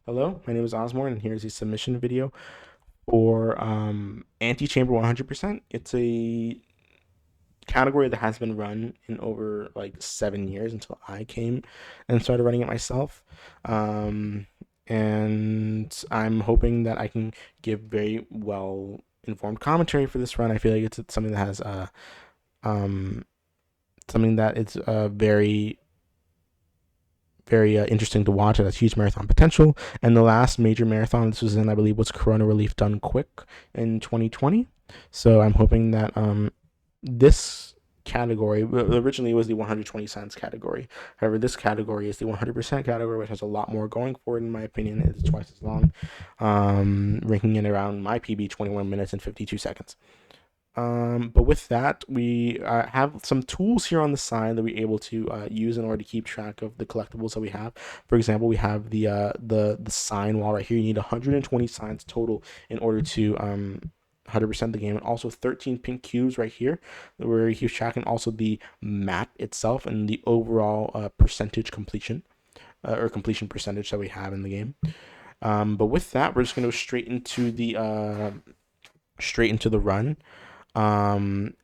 Hello, my name is Osborne, and here's a submission video for Antichamber 100%. It's a category that has been run in over like 7 years until I came and started running it myself. Um, and I'm hoping that I can give very well informed commentary for this run. I feel like it's something that has um, something that is very interesting to watch. It has huge marathon potential. And the last major marathon this was in, I believe, was Corona Relief done quick in 2020. So I'm hoping that this category originally was the 120 cents category. However, this category is the 100% category, which has a lot more going for it, in my opinion. It's twice as long, ranking in around my PB 21 minutes and 52 seconds. But with that, we have some tools here on the side that we're able to use in order to keep track of the collectibles that we have. For example, we have the sign wall right here. You need 120 signs total in order to 100% the game, and also 13 pink cubes right here where he's tracking also the map itself and the overall percentage completion or completion percentage that we have in the game. But with that, we're just going to go straight into the run. And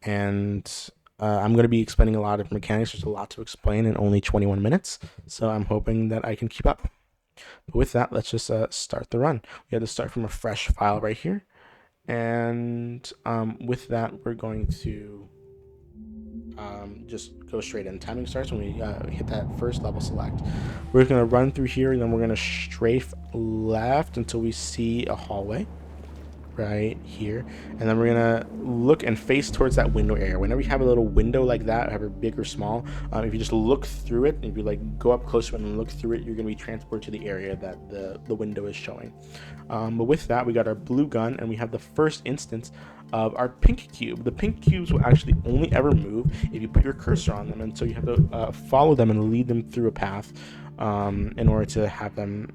I'm going to be explaining a lot of mechanics. There's a lot to explain in only 21 minutes, so I'm hoping that I can keep up. But with that, let's just start the run. We have to start from a fresh file right here, and with that, we're going to just go straight in. Timing starts when we hit that first level select. We're going to run through here, and then we're going to strafe left until we see a hallway right here, and then we're gonna look and face towards that window area. Whenever you have a little window like that, however big or small, if you just look through it, if you like go up close to it and look through it, you're gonna be transported to the area that the window is showing. But with that, we got our blue gun, and we have the first instance of our pink cube. The pink cubes will actually only ever move if you put your cursor on them, and so you have to follow them and lead them through a path in order to have them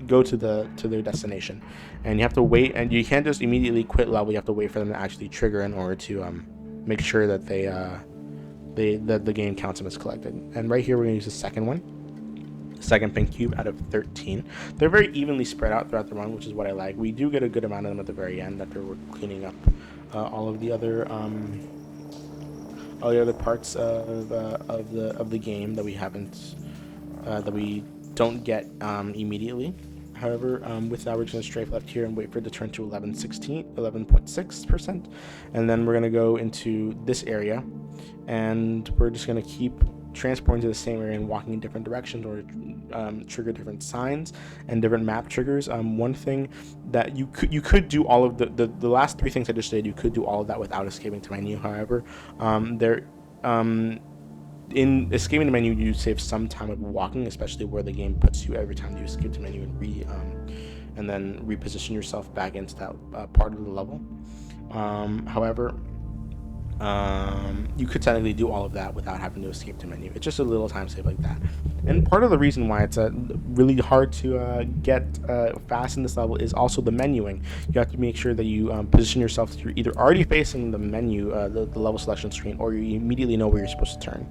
go to their destination. And you have to wait, and you can't just immediately quit level. You have to wait for them to actually trigger in order to make sure that that the game counts them as collected. And right here we're going to use the second pink cube out of 13. They're very evenly spread out throughout the run, which is what I like. We do get a good amount of them at the very end after we're cleaning up all of the other parts of the game that we haven't that we don't get immediately. However, with that, we're just going to strafe left here and wait for it to turn to 11.6%. And then we're going to go into this area, and we're just going to keep transporting to the same area and walking in different directions or trigger different signs and different map triggers. One thing that you could do all of the last three things I just did, you could do all of that without escaping to menu. However, in escaping the menu, you save some time of walking, especially where the game puts you every time you escape the menu and then reposition yourself back into that part of the level. However, you could technically do all of that without having to escape the menu. It's just a little time save like that. And part of the reason why it's really hard to get fast in this level is also the menuing. You have to make sure that you position yourself so you're either already facing the menu, the level selection screen, or you immediately know where you're supposed to turn.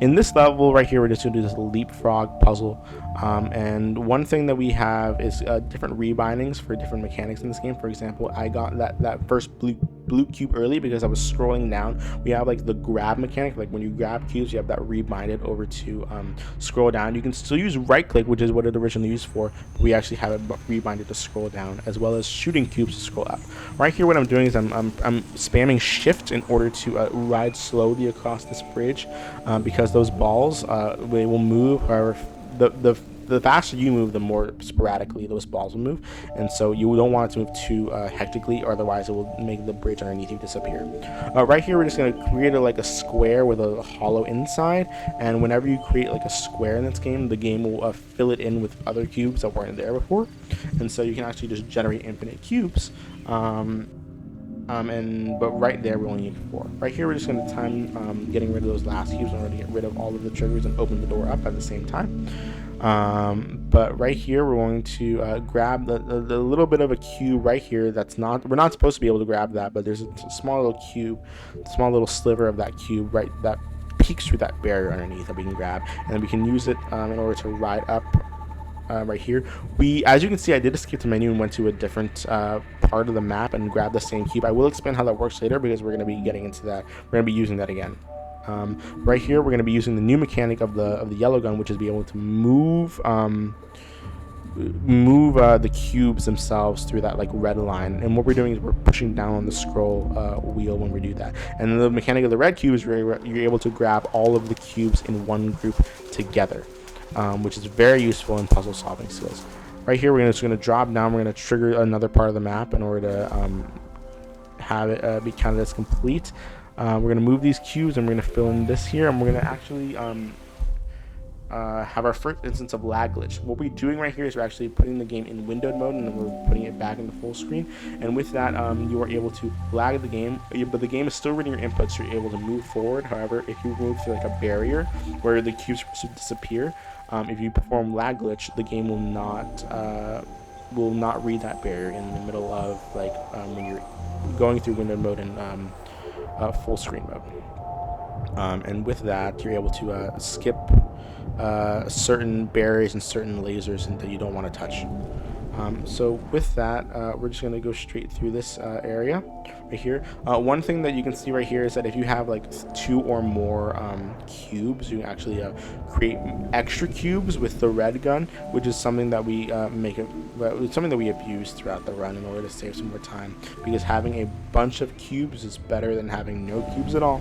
In this level right here, we're just going to do this leapfrog puzzle. And one thing that we have is different rebindings for different mechanics in this game. For example, I got that first blue cube early because I was scrolling down. We have like the grab mechanic, like when you grab cubes, you have that rebinded over to scroll down. You can still use right click, which is what it originally used for, but we actually have it rebinded to scroll down, as well as shooting cubes to scroll up. Right here, what I'm doing is I'm spamming shift in order to ride slowly across this bridge, because those balls they will move. However, the faster you move, the more sporadically those balls will move, and so you don't want it to move too hectically, or otherwise it will make the bridge underneath you disappear. Right here, we're just going to create like a square with a hollow inside, and whenever you create like a square in this game, the game will fill it in with other cubes that weren't there before, and so you can actually just generate infinite cubes. But right there we only need 4. Right here we're just going to time getting rid of those last cubes in order to get rid of all of the triggers and open the door up at the same time. But right here we're going to grab the little bit of a cube right here that's we're not supposed to be able to grab that, but there's a small little cube, small little sliver of that cube right that peeks through that barrier underneath that we can grab, and then we can use it in order to ride up right here. As you can see, I did escape the menu and went to a different part of the map and grabbed the same cube. I will explain how that works later because we're going to be getting into that. We're going to be using that again. Right here, we're going to be using the new mechanic of the yellow gun, which is be able to move the cubes themselves through that like red line. And what we're doing is we're pushing down on the scroll wheel when we do that. And the mechanic of the red cube is you're able to grab all of the cubes in one group together, which is very useful in puzzle solving skills. Right here, we're just going to drop down. We're going to trigger another part of the map in order to have it be counted as complete. We're going to move these cubes and we're going to fill in this here, and we're going to actually have our first instance of lag glitch. What we're doing right here is we're actually putting the game in windowed mode and then we're putting it back into full screen, and with that you are able to lag the game, but the game is still reading your inputs, so you're able to move forward. However, if you move through like a barrier where the cubes are supposed to disappear, if you perform lag glitch, the game will not read that barrier in the middle of like when you're going through windowed mode and full screen mode. And with that, you're able to skip certain barriers and certain lasers that you don't want to touch. So with that, we're just going to go straight through this area right here. One thing that you can see right here is that if you have like 2 or more cubes, you can actually create extra cubes with the red gun, which is something that we it's something that we abuse throughout the run in order to save some more time, because having a bunch of cubes is better than having no cubes at all.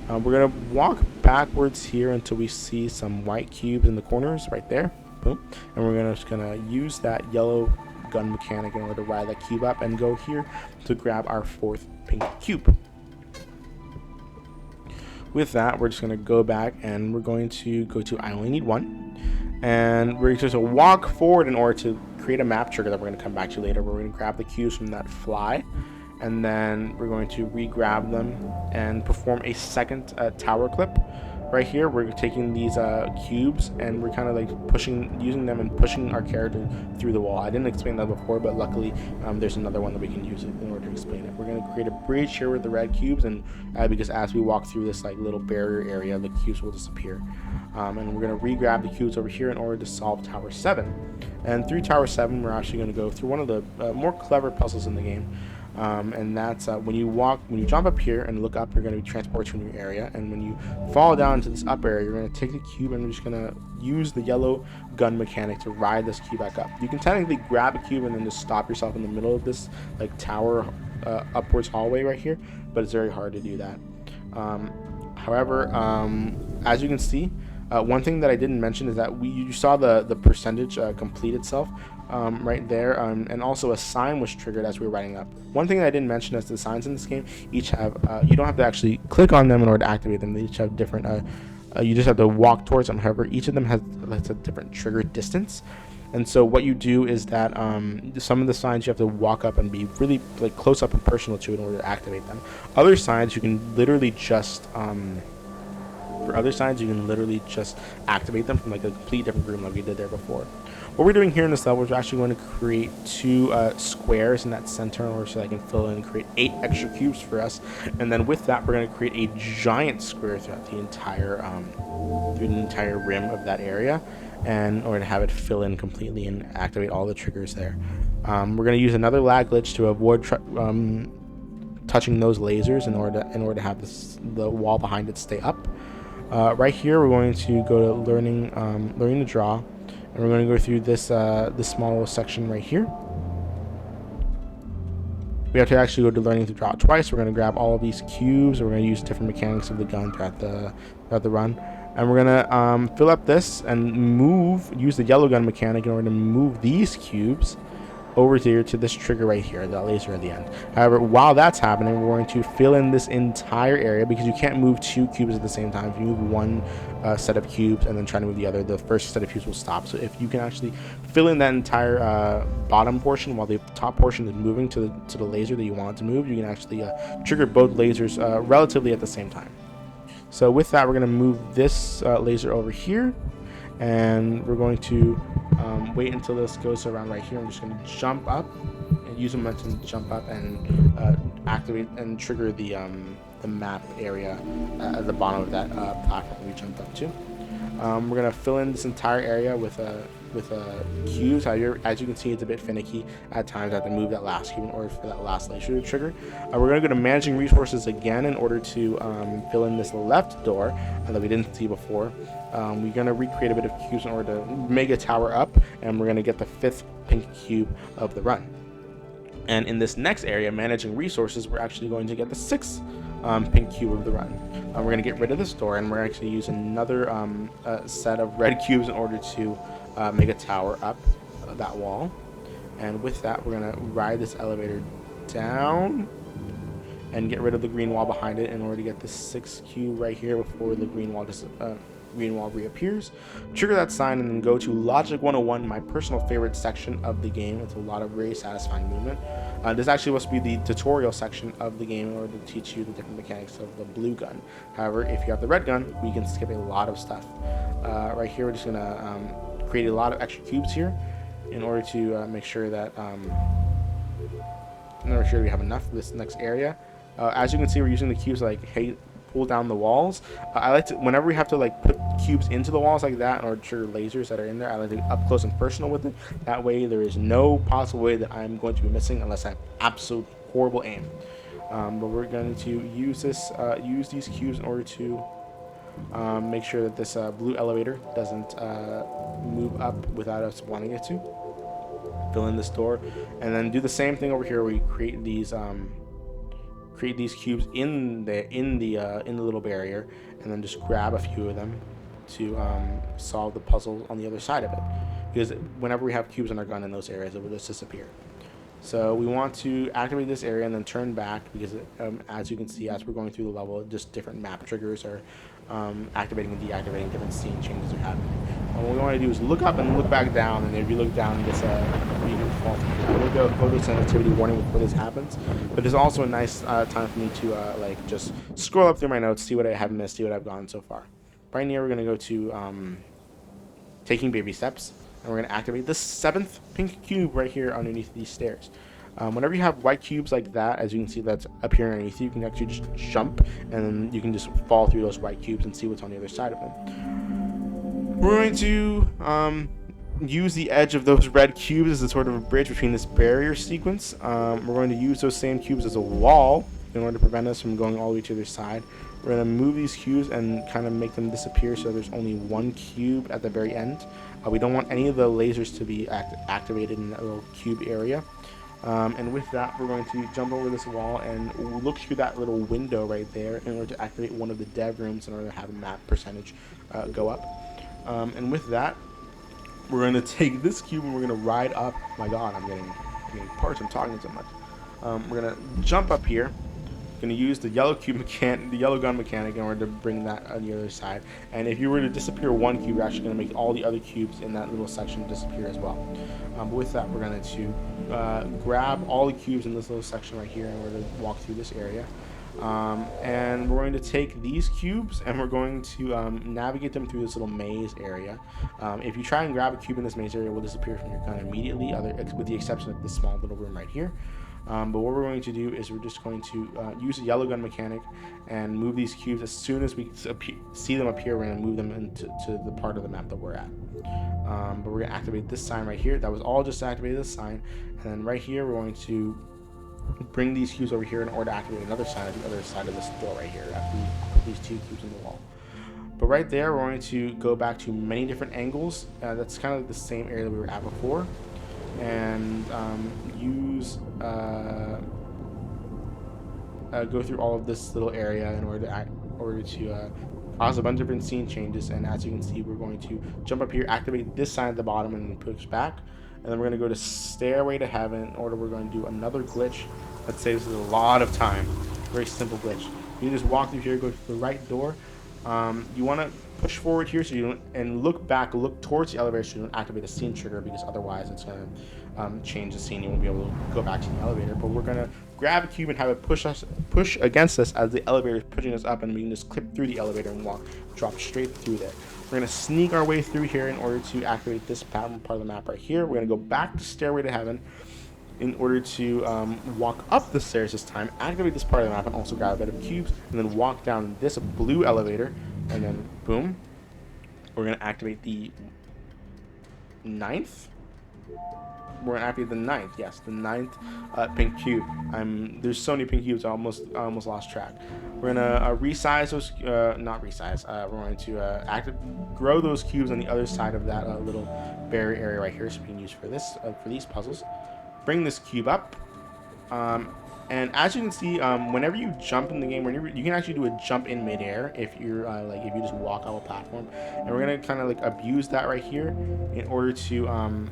We're going to walk backwards here until we see some white cubes in the corners right there. Boom. And we're just gonna use that yellow gun mechanic in order to ride that cube up and go here to grab our 4th pink cube. With that, we're just going to go back and we're going to go to I only need 1. And we're just going to walk forward in order to create a map trigger that we're going to come back to later. We're going to grab the cubes from that fly, and then we're going to re-grab them and perform a second tower clip. Right here, we're taking these cubes and we're kind of like using them and pushing our character through the wall. I didn't explain that before, but luckily there's another one that we can use it in order to explain it. We're going to create a bridge here with the red cubes, and because as we walk through this like little barrier area, the cubes will disappear. And we're going to re-grab the cubes over here in order to solve Tower 7. And through Tower 7, we're actually going to go through one of the more clever puzzles in the game. And that's when you jump up here and look up, you're going to be transported to a new area, and when you fall down into this up area, you're going to take the cube and we're just going to use the yellow gun mechanic to ride this cube back up. You can technically grab a cube and then just stop yourself in the middle of this like tower upwards hallway right here, but it's very hard to do that. However, as you can see, one thing that I didn't mention is that you saw the percentage complete itself right there, and also a sign was triggered as we were riding up. One thing that I didn't mention is the signs in this game each have, you don't have to actually click on them in order to activate them. They each have different, you just have to walk towards them. However, each of them has a different trigger distance. And so what you do is that some of the signs you have to walk up and be really like close up and personal to in order to activate them. Other signs you can literally just activate them from like a complete different room like we did there before. What we're doing here in this level is we're actually going to create 2 squares in that center in order so I can fill in and create 8 extra cubes for us. And then with that, we're going to create a giant square throughout the entire rim of that area, and in order to have it fill in completely and activate all the triggers there. We're going to use another lag glitch to avoid touching those lasers in order to have the wall behind it stay up. Right here, we're going to go to learning to draw, and we're going to go through this small little section right here. We have to actually go to learning to draw twice. We're going to grab all of these cubes, and we're going to use different mechanics of the gun throughout the run. And we're going to fill up this and use the yellow gun mechanic in order to move these cubes over here to this trigger right here, that laser at the end. However, while that's happening, we're going to fill in this entire area, because you can't move 2 cubes at the same time. If you move one set of cubes and then try to move the other, the first set of cubes will stop. So if you can actually fill in that entire bottom portion while the top portion is moving to the laser that you want it to move, you can actually trigger both lasers relatively at the same time. So with that, we're going to move this laser over here, and we're going to wait until this goes around right here. I'm just going to jump up and use momentum to jump up and activate and trigger the map area at the bottom of that platform we jumped up to. We're going to fill in this entire area with with cubes. However, as you can see, it's a bit finicky at times. I have to move that last cube in order for that last laser to trigger. We're going to go to managing resources again in order to fill in this left door that we didn't see before. We're going to recreate a bit of cubes in order to make a tower up, and we're going to get the 5th pink cube of the run. And in this next area, managing resources, we're actually going to get the 6th pink cube of the run. We're going to get rid of this door, and we're actually use another set of red cubes in order to make a tower up that wall. And with that, we're going to ride this elevator down and get rid of the green wall behind it in order to get the 6th cube right here before the green wall reappears. Trigger that sign and then go to Logic 101, my personal favorite section of the game. It's a lot of very satisfying movement. This actually supposed to be the tutorial section of the game in order to teach you the different mechanics of the blue gun. However, if you have the red gun, we can skip a lot of stuff. Right here, we're just going to create a lot of extra cubes here in order to make sure that we have enough for this next area. As you can see, we're using the cubes to pull down the walls. I like to, whenever we have to put cubes into the walls like that or trigger lasers that are in there, I like to be up close and personal with it. That way there is no possible way that I'm going to be missing unless I have absolute horrible aim. But we're going to use these cubes in order to make sure that this blue elevator doesn't move up without us wanting it to. Fill in this door, and then do the same thing over here where we create these cubes in the little barrier, and then just grab a few of them to solve the puzzle on the other side of it. Because whenever we have cubes in our gun in those areas, it will just disappear. So we want to activate this area and then turn back, because as you can see, as we're going through the level, just different map triggers are activating and deactivating, different scene changes are happening. And what we want to do is look up and look back down, and if you look down, it's you can fall through. I will go photosensitivity warning before this happens, but it's also a nice time for me to just scroll up through my notes, see what I have missed, see what I've gone so far. Right here, we're going to go to taking baby steps, and we're going to activate the 7th pink cube right here underneath these stairs. Whenever you have white cubes like that, as you can see that's appearing underneath you, can actually just jump, and then you can just fall through those white cubes and see what's on the other side of them. We're going to use the edge of those red cubes as a sort of a bridge between this barrier sequence. We're going to use those same cubes as a wall in order to prevent us from going all the way to the other side. We're going to move these cubes and kind of make them disappear so there's only one cube at the very end. We don't want any of the lasers to be activated in that little cube area. And with that, we're going to jump over this wall and look through that little window right there in order to activate one of the dev rooms in order to have a map percentage go up. And with that, we're going to take this cube and we're going to ride up. My God, I'm getting parts. I'm talking so much. We're going to jump up here. Going to use the yellow gun mechanic in order to bring that on the other side. And if you were to disappear one cube, you're actually going to make all the other cubes in that little section disappear as well. But with that, we're going to grab all the cubes in this little section right here in order to walk through this area. And we're going to take these cubes and we're going to navigate them through this little maze area. If you try and grab a cube in this maze area, it will disappear from your gun immediately, with the exception of this small little room right here. But what we're going to do is we're just going to use the yellow gun mechanic and move these cubes. As soon as we see them appear, we're going to move them into the part of the map that we're at. But we're going to activate this sign right here. That was all just to activate this sign. And then right here, we're going to bring these cubes over here in order to activate another sign at the other side of this door right here after we put these 2 cubes in the wall. But right there, we're going to go back to many different angles. That's kind of like the same area that we were at before. And go through all of this little area in order to cause a bunch of different scene changes. And as you can see, we're going to jump up here, activate this sign at the bottom, and then push back. And then we're going to go to Stairway to Heaven in order we're going to do another glitch that saves us a lot of time. Very simple glitch. You just walk through here, go to the right door. You want to push forward here so you don't, and look back, look towards the elevator so you don't activate the scene trigger, because otherwise it's going to change the scene. You won't be able to go back to the elevator. But we're going to grab a cube and have it push against us as the elevator is pushing us up, and we can just clip through the elevator and drop straight through there. We're going to sneak our way through here in order to activate this part of the map right here. We're going to go back to Stairway to Heaven in order to walk up the stairs this time, activate this part of the map, and also grab a bit of cubes, and then walk down this blue elevator, and then boom, we're going to activate the ninth. We're gonna activate the ninth. Yes, the ninth pink cube. There's so many pink cubes. I almost lost track. We're gonna resize those. Not resize. We're going to grow those cubes on the other side of that little barrier area right here, so we can use for this for these puzzles. Bring this cube up. And as you can see, whenever you jump in the game, you can actually do a jump in midair if you're if you just walk off a platform. And we're gonna kind of like abuse that right here in order to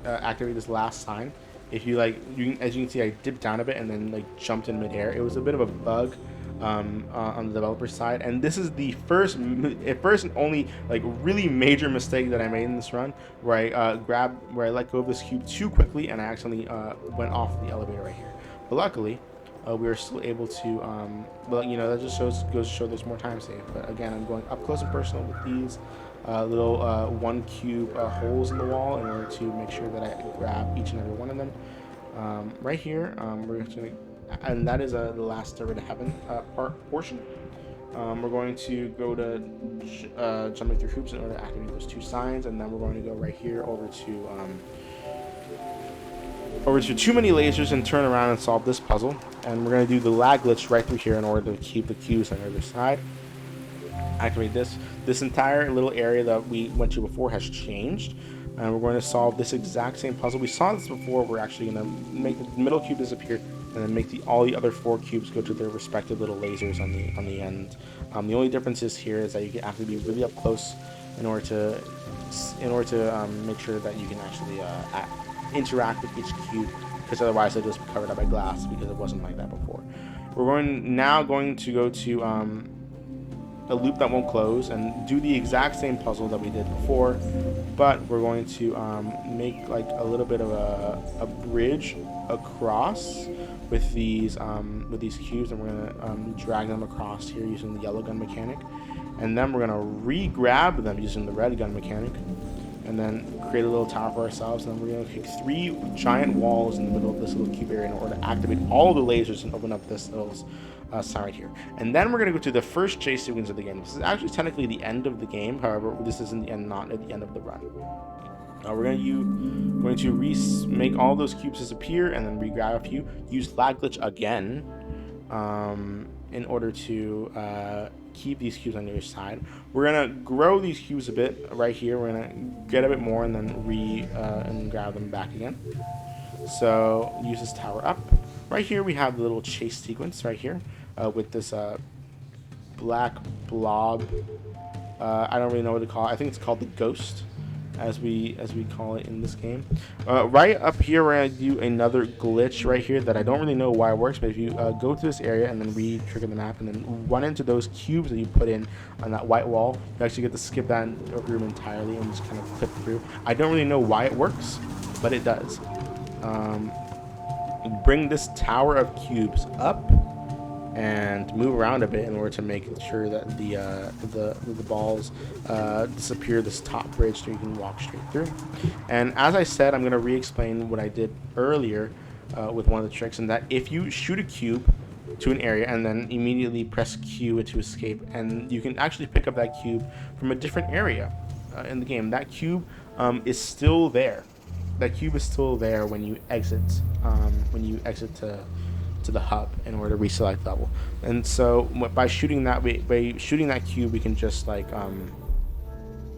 activate this last sign. If you as you can see, I dipped down a bit and then like jumped in midair. It was a bit of a bug on the developer side, and this is the first and only like really major mistake that I made in this run, where I let go of this cube too quickly and I accidentally went off the elevator right here. But luckily, we were still able to. Well, you know, that just goes to show there's more time saved. But again, I'm going up close and personal with these little 1 cube holes in the wall in order to make sure that I grab each and every one of them. Right here, we're just gonna. And that is the last Stairway to Heaven portion. We're going to go to jumping through hoops in order to activate those 2 signs, and then we're going to go right here over to too many lasers and turn around and solve this puzzle. And we're going to do the lag glitch right through here in order to keep the cubes on the other side. Activate this. This entire little area that we went to before has changed. And we're going to solve this exact same puzzle. We saw this before. We're actually going to make the middle cube disappear and then make all the other 4 cubes go to their respective little lasers on the end. The only difference is here is that you have to be really up close in order to make sure that you can actually interact with each cube, because otherwise it'll just be covered up by glass, because it wasn't like that before. We're now going to go to a loop that won't close and do the exact same puzzle that we did before, but we're going to make like a little bit of a bridge across with these cubes, and we're gonna drag them across here using the yellow gun mechanic, and then we're gonna re-grab them using the red gun mechanic, and then create a little tower for ourselves. And then we're gonna kick 3 giant walls in the middle of this little cube area in order to activate all the lasers and open up this little sign right here. And then we're gonna go to the first chase sequence of the game. This is actually technically the end of the game. However, this isn't the end, not at the end of the run. We're going to make all those cubes disappear and then re-grab a few. Use lag glitch again in order to keep these cubes on the other side. We're gonna grow these cubes a bit right here. We're gonna get a bit more and then and grab them back again. So use this tower up. Right here we have the little chase sequence right here with this black blob. I don't really know what to call it. I think it's called the ghost, as we call it in this game. Right up here, we're gonna do another glitch right here that I don't really know why it works, but if you go to this area and then re-trigger the map and then run into those cubes that you put in on that white wall, you actually get to skip that room entirely and just kind of clip through. I don't really know why it works, but it does. Bring this tower of cubes up and move around a bit in order to make sure that the balls disappear this top bridge so you can walk straight through. And as I said, I'm going to re-explain what I did earlier with one of the tricks, and that if you shoot a cube to an area and then immediately press Q to escape, and you can actually pick up that cube from a different area in the game. That cube is still there. That cube is still there when you exit to the hub in order to reselect level. And so by shooting that cube, we can just like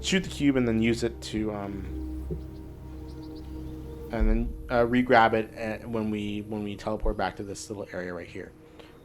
shoot the cube and then use it to and then re-grab it when we teleport back to this little area right here.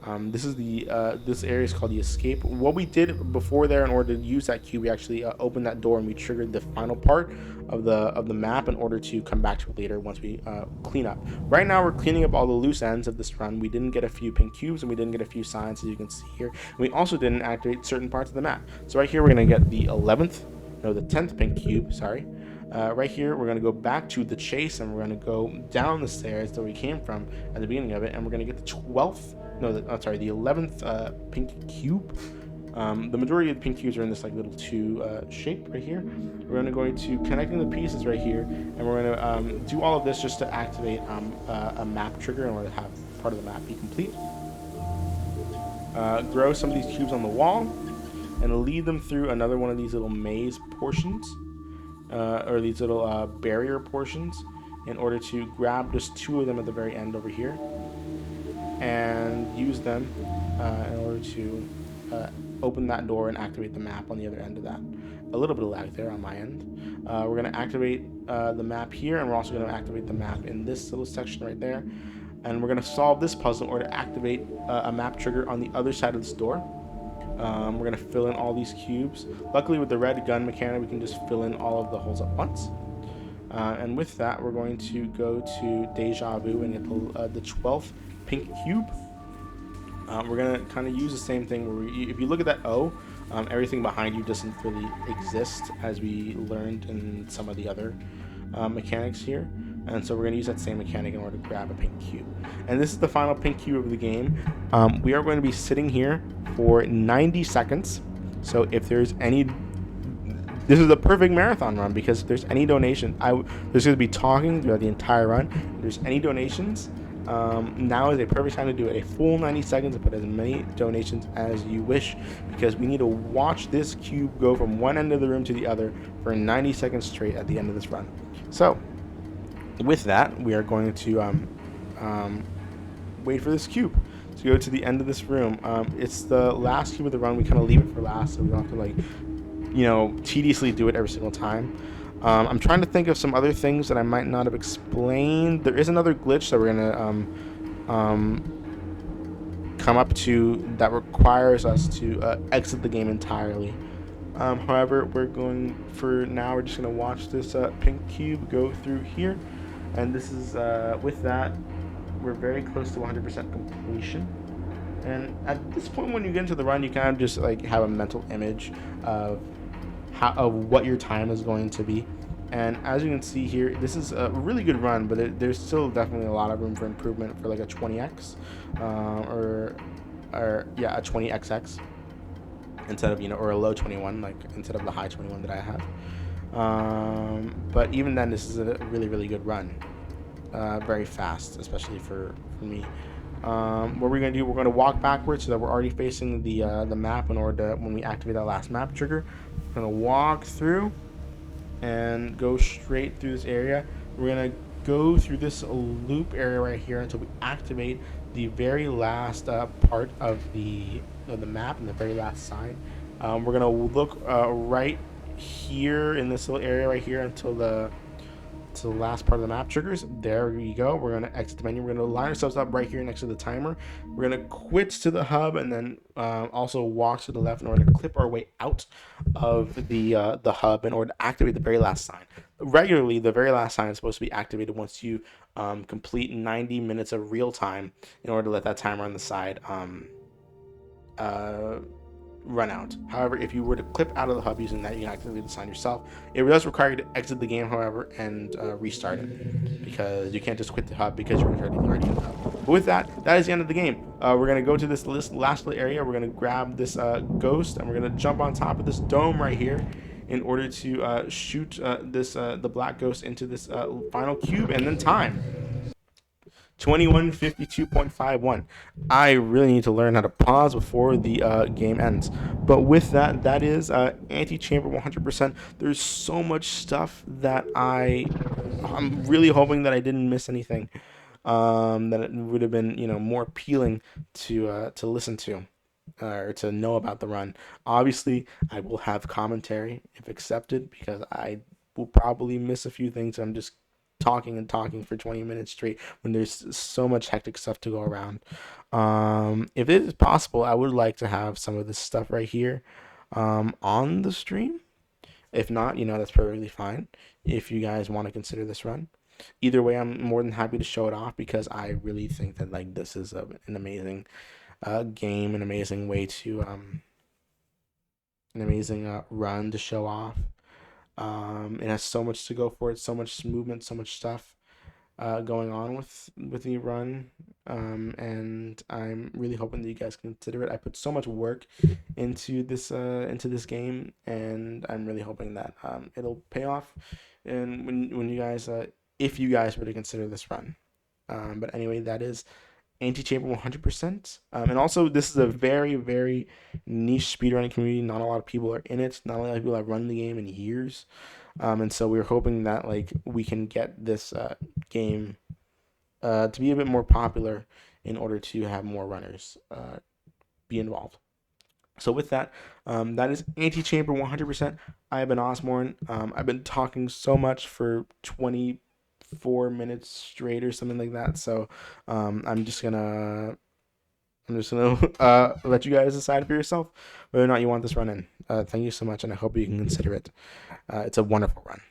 This area is called the escape. What we did before there, in order to use that cube, we actually opened that door and we triggered the final part of the map in order to come back to it later once we clean up. Right now we're cleaning up all the loose ends of this run. We didn't get a few pink cubes and we didn't get a few signs, as you can see here. And we also didn't activate certain parts of the map. So right here we're gonna get the 10th pink cube. Sorry. Right here we're gonna go back to the chase and we're gonna go down the stairs that we came from at the beginning of it, and we're gonna get the 11th pink cube. The majority of the pink cubes are in this like little 2 shape right here. We're going to connecting the pieces right here, and we're going to do all of this just to activate a map trigger in order to have part of the map be complete. Grow some of these cubes on the wall and lead them through another one of these little maze portions. or these little barrier portions in order to grab just 2 of them at the very end over here and use them in order to open that door and activate the map on the other end of that. A little bit of lag there on my end. We're going to activate the map here, and we're also going to activate the map in this little section right there. And we're going to solve this puzzle in order to activate a map trigger on the other side of this door. We're going to fill in all these cubes. Luckily, with the red gun mechanic, we can just fill in all of the holes at once. And with that, we're going to go to Deja Vu and get the 12th pink cube. We're going to kind of use the same thing where if you look at that O, everything behind you doesn't really exist, as we learned in some of the other mechanics here. And so we're going to use that same mechanic in order to grab a pink cube. And this is the final pink cube of the game. We are going to be sitting here for 90 seconds. So if there's any... This is a perfect marathon run, because if there's any donation, there's going to be talking throughout the entire run. If there's any donations, now is a perfect time to do it. A full 90 seconds and put as many donations as you wish, because we need to watch this cube go from one end of the room to the other for 90 seconds straight at the end of this run. So with that, we are going to wait for this cube to go to the end of this room. It's the last cube of the run. We kind of leave it for last, so we don't have to, like, tediously do it every single time. I'm trying to think of some other things that I might not have explained. There is another glitch that we're gonna come up to that requires us to exit the game entirely. However, we're just gonna watch this pink cube go through here, and this is with that, we're very close to 100% completion. And at this point, when you get into the run, you kind of just like have a mental image of what your time is going to be. And as you can see here, this is a really good run, but there's still definitely a lot of room for improvement for like a 20x or a 20xx instead of or a low 21, like instead of the high 21 that I have. But even then, this is a really good run. Very fast, especially for me. What we're gonna do, we're gonna walk backwards so that we're already facing the map in order to, when we activate that last map trigger, we're gonna walk through and go straight through this area. We're gonna go through this loop area right here until we activate the very last part of the map and the very last sign. We're gonna look right here in this little area right here until the last part of the map triggers. There you go. We're going to exit the menu. We're going to line ourselves up right here next to the timer. We're going to quit to the hub and then also walk to the left in order to clip our way out of the hub in order to activate the very last sign. Regularly, the very last sign is supposed to be activated once you complete 90 minutes of real time in order to let that timer on the side run out. However, if you were to clip out of the hub using that, you can activate the sign yourself. It does require you to exit the game, however, and restart it, because you can't just quit the hub because you're already in the hub. But with that, that is the end of the game. We're going to go to this last little area. We're going to grab this ghost, and we're going to jump on top of this dome right here in order to shoot the black ghost into this final cube, and then time. 2152.51. I really need to learn how to pause before the game ends. But with that, that is Antichamber 100%. There's so much stuff that I'm really hoping that I didn't miss anything. That it would have been more appealing to listen to. Or to know about the run. Obviously, I will have commentary if accepted, because I will probably miss a few things. I'm just talking and talking for 20 minutes straight when there's so much hectic stuff to go around. If it is possible, I would like to have some of this stuff right here on the stream. If not, that's perfectly fine if you guys want to consider this run. Either way, I'm more than happy to show it off, because I really think that this is an amazing game, an amazing way to an amazing run to show off. It has so much to go for it, so much movement, so much stuff going on with the run, and I'm really hoping that you guys consider it. I put so much work into this game, and I'm really hoping that it'll pay off, and when you guys if you guys were to consider this run. But anyway, that is Antichamber 100%. And also, this is a very, very niche speedrunning community. Not a lot of people are in it. Not a lot of people have run the game in years. And so we're hoping that like we can get this game to be a bit more popular in order to have more runners be involved. So with that, that is Antichamber 100%. I have been Osborne. I've been talking so much for 24 minutes straight or something like that. So I'm just gonna let you guys decide for yourself whether or not you want this run in. Thank you so much, and I hope you can consider it. It's a wonderful run.